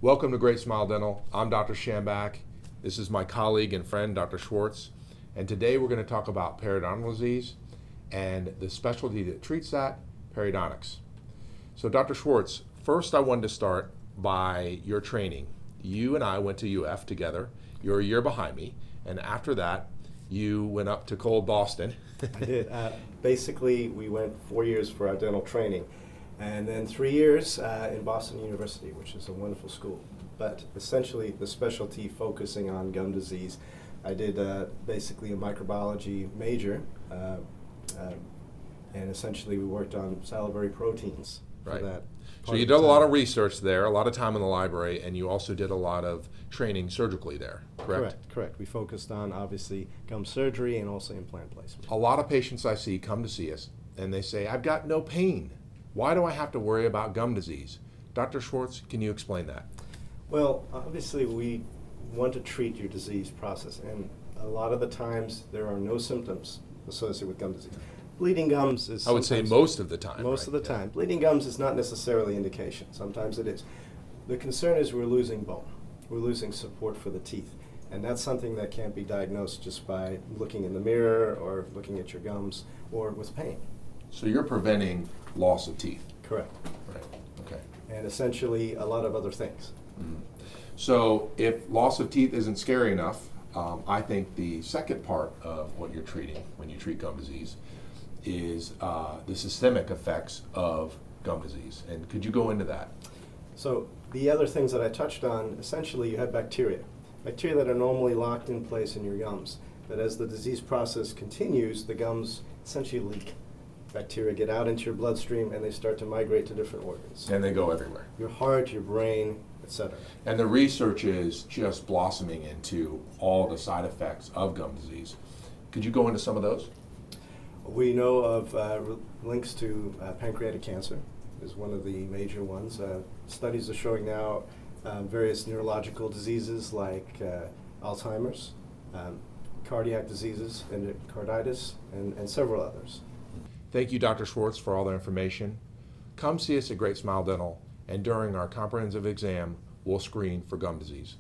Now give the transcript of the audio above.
Welcome to Great Smile Dental. I'm Dr. Shambach. This is my colleague and friend, Dr. Schwartz. And today we're going to talk about periodontal disease and the specialty that treats that, periodontics. So Dr. Schwartz, first I wanted to start by your training. You and I went to UF together. You're a year behind me. And after that, you went up to cold Boston. I did. Basically, we went 4 years for our dental training, and then 3 years in Boston University, which is a wonderful school. But essentially, the specialty focusing on gum disease. I did basically a microbiology major, and essentially we worked on salivary proteins for Right. that. So you did a lot of research there, a lot of time in the library, and you also did a lot of training surgically there, correct? Correct. We focused on, obviously, gum surgery and also implant placement. A lot of patients I see come to see us, and they say, I've got no pain. Why do I have to worry about gum disease? Dr. Schwartz, can you explain that? Well, obviously, we want to treat your disease process, and a lot of the times there are no symptoms associated with gum disease. Bleeding gums is I would say most of the time. most right? of the time. Bleeding gums is not necessarily indication. Sometimes it is. The concern is we're losing bone. We're losing support for the teeth. And that's something that can't be diagnosed just by looking in the mirror or looking at your gums or with pain. So you're preventing loss of teeth. Correct. Right. Okay. And essentially a lot of other things. So if loss of teeth isn't scary enough, I think the second part of what you're treating when you treat gum disease is the systemic effects of gum disease. And could you go into that? So the other things that I touched on, essentially you have bacteria that are normally locked in place in your gums. But as the disease process continues, the gums essentially leak. Bacteria get out into your bloodstream and they start to migrate to different organs. And they go everywhere. Your heart, your brain, etc. And the research is just blossoming into all the side effects of gum disease. Could you go into some of those? We know of links to pancreatic cancer is one of the major ones. Studies are showing now various neurological diseases like Alzheimer's, cardiac diseases, endocarditis, and several others. Thank you, Dr. Schwartz, for all the information. Come see us at Great Smile Dental, and during our comprehensive exam, we'll screen for gum disease.